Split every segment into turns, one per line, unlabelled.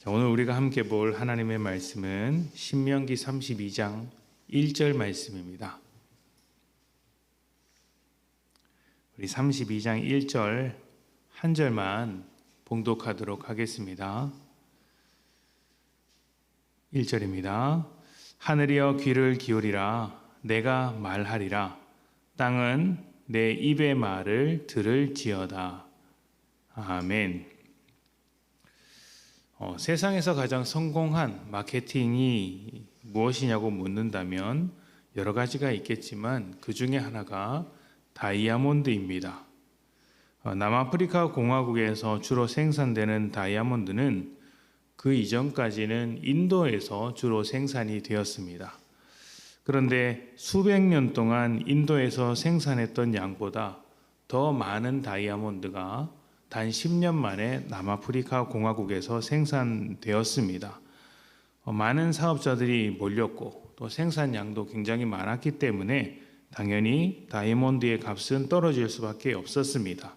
자, 오늘 우리가 함께 볼 하나님의 말씀은 신명기 32장 1절 말씀입니다. 우리 32장 1절 한 절만 봉독하도록 하겠습니다. 1절입니다. 하늘이여 귀를 기울이라. 내가 말하리라. 땅은 내 입의 말을 들을지어다. 아멘. 세상에서 가장 성공한 마케팅이 무엇이냐고 묻는다면 여러 가지가 있겠지만 그 중에 하나가 다이아몬드입니다. 남아프리카 공화국에서 주로 생산되는 다이아몬드는 그 이전까지는 인도에서 주로 생산이 되었습니다. 그런데 수백 년 동안 인도에서 생산했던 양보다 더 많은 다이아몬드가 단 10년 만에 남아프리카 공화국에서 생산되었습니다. 많은 사업자들이 몰렸고 또 생산량도 굉장히 많았기 때문에 당연히 다이아몬드의 값은 떨어질 수밖에 없었습니다.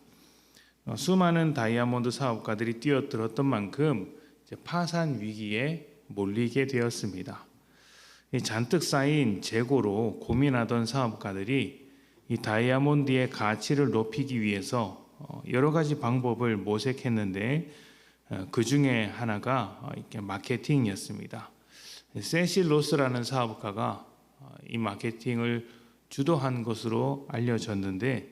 수많은 다이아몬드 사업가들이 뛰어들었던 만큼 파산 위기에 몰리게 되었습니다. 잔뜩 쌓인 재고로 고민하던 사업가들이 이 다이아몬드의 가치를 높이기 위해서 여러 가지 방법을 모색했는데 그 중에 하나가 마케팅이었습니다. 세실 로스라는 사업가가 이 마케팅을 주도한 것으로 알려졌는데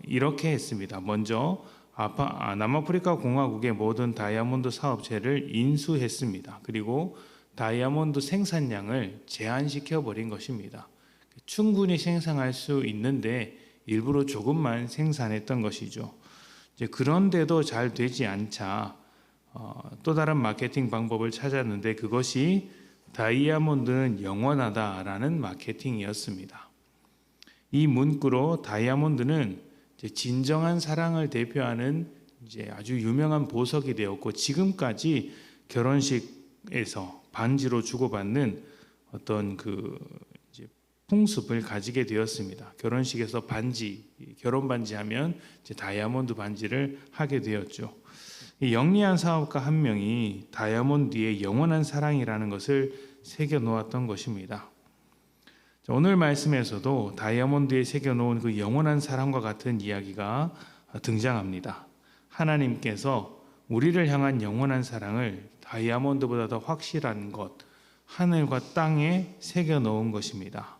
이렇게 했습니다. 먼저 남아프리카 공화국의 모든 다이아몬드 사업체를 인수했습니다. 그리고 다이아몬드 생산량을 제한시켜 버린 것입니다. 충분히 생산할 수 있는데 일부러 조금만 생산했던 것이죠. 그런데도 잘 되지 않자 또 다른 마케팅 방법을 찾았는데 그것이 다이아몬드는 영원하다라는 마케팅이었습니다. 이 문구로 다이아몬드는 진정한 사랑을 대표하는 아주 유명한 보석이 되었고 지금까지 결혼식에서 반지로 주고받는 어떤 풍습을 가지게 되었습니다. 결혼식에서 반지, 결혼 반지 하면 다이아몬드 반지를 하게 되었죠. 영리한 사업가 한 명이 다이아몬드의 영원한 사랑이라는 것을 새겨 놓았던 것입니다. 오늘 말씀에서도 다이아몬드에 새겨 놓은 그 영원한 사랑과 같은 이야기가 등장합니다. 하나님께서 우리를 향한 영원한 사랑을 다이아몬드보다 더 확실한 것, 하늘과 땅에 새겨 놓은 것입니다.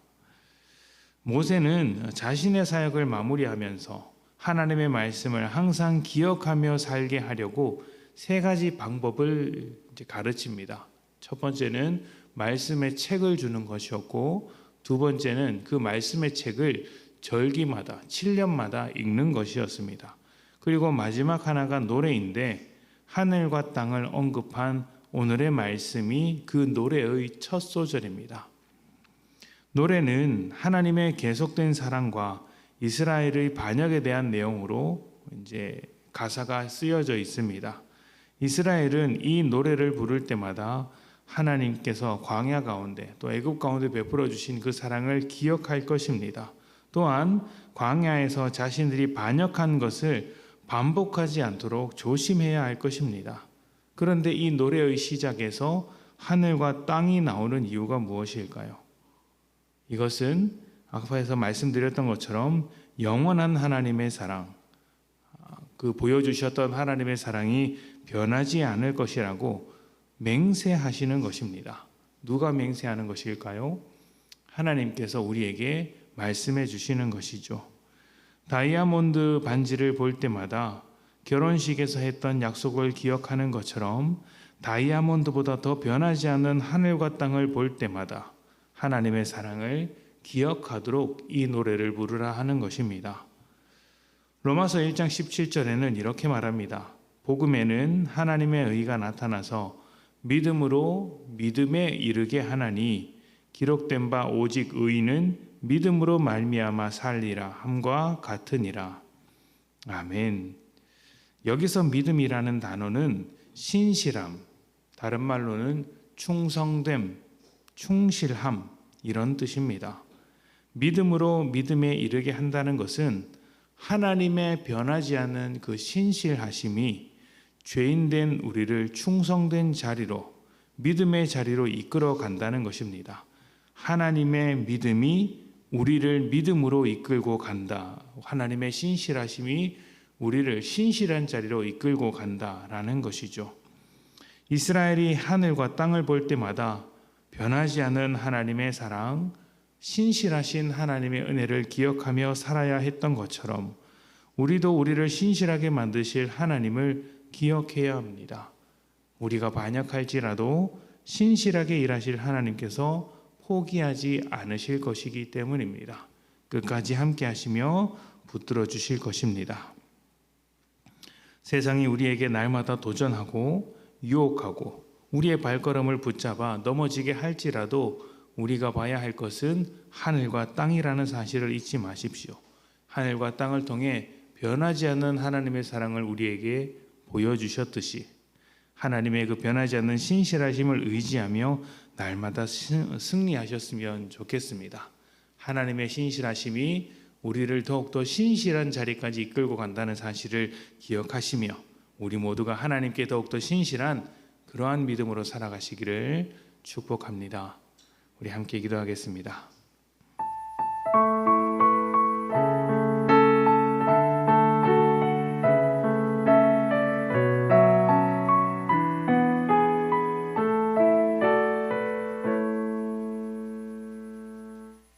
모세는 자신의 사역을 마무리하면서 하나님의 말씀을 항상 기억하며 살게 하려고 세 가지 방법을 가르칩니다. 첫 번째는 말씀의 책을 주는 것이었고 두 번째는 그 말씀의 책을 절기마다 7년마다 읽는 것이었습니다. 그리고 마지막 하나가 노래인데 하늘과 땅을 언급한 오늘의 말씀이 그 노래의 첫 소절입니다. 노래는 하나님의 계속된 사랑과 이스라엘의 반역에 대한 내용으로 가사가 쓰여져 있습니다. 이스라엘은 이 노래를 부를 때마다 하나님께서 광야 가운데 또 애굽 가운데 베풀어 주신 그 사랑을 기억할 것입니다. 또한 광야에서 자신들이 반역한 것을 반복하지 않도록 조심해야 할 것입니다. 그런데 이 노래의 시작에서 하늘과 땅이 나오는 이유가 무엇일까요? 이것은 아까에서 말씀드렸던 것처럼 영원한 하나님의 사랑, 그 보여주셨던 하나님의 사랑이 변하지 않을 것이라고 맹세하시는 것입니다. 누가 맹세하는 것일까요? 하나님께서 우리에게 말씀해 주시는 것이죠. 다이아몬드 반지를 볼 때마다 결혼식에서 했던 약속을 기억하는 것처럼 다이아몬드보다 더 변하지 않는 하늘과 땅을 볼 때마다 하나님의 사랑을 기억하도록 이 노래를 부르라 하는 것입니다. 로마서 1장 17절에는 이렇게 말합니다. 복음에는 하나님의 의가 나타나서 믿음으로 믿음에 이르게 하나니 기록된 바 오직 의인은 믿음으로 말미암아 살리라 함과 같으니라. 아멘. 여기서 믿음이라는 단어는 신실함, 다른 말로는 충성됨, 충실함 이런 뜻입니다. 믿음으로 믿음에 이르게 한다는 것은 하나님의 변하지 않는 그 신실하심이 죄인된 우리를 충성된 자리로, 믿음의 자리로 이끌어 간다는 것입니다. 하나님의 믿음이 우리를 믿음으로 이끌고 간다. 하나님의 신실하심이 우리를 신실한 자리로 이끌고 간다라는 것이죠. 이스라엘이 하늘과 땅을 볼 때마다 변하지 않는 하나님의 사랑, 신실하신 하나님의 은혜를 기억하며 살아야 했던 것처럼 우리도 우리를 신실하게 만드실 하나님을 기억해야 합니다. 우리가 반역할지라도 신실하게 일하실 하나님께서 포기하지 않으실 것이기 때문입니다. 끝까지 함께 하시며 붙들어 주실 것입니다. 세상이 우리에게 날마다 도전하고 유혹하고 우리의 발걸음을 붙잡아 넘어지게 할지라도 우리가 봐야 할 것은 하늘과 땅이라는 사실을 잊지 마십시오. 하늘과 땅을 통해 변하지 않는 하나님의 사랑을 우리에게 보여주셨듯이 하나님의 그 변하지 않는 신실하심을 의지하며 날마다 승리하셨으면 좋겠습니다. 하나님의 신실하심이 우리를 더욱더 신실한 자리까지 이끌고 간다는 사실을 기억하시며 우리 모두가 하나님께 더욱더 신실한 그러한 믿음으로 살아가시기를 축복합니다. 우리 함께 기도하겠습니다.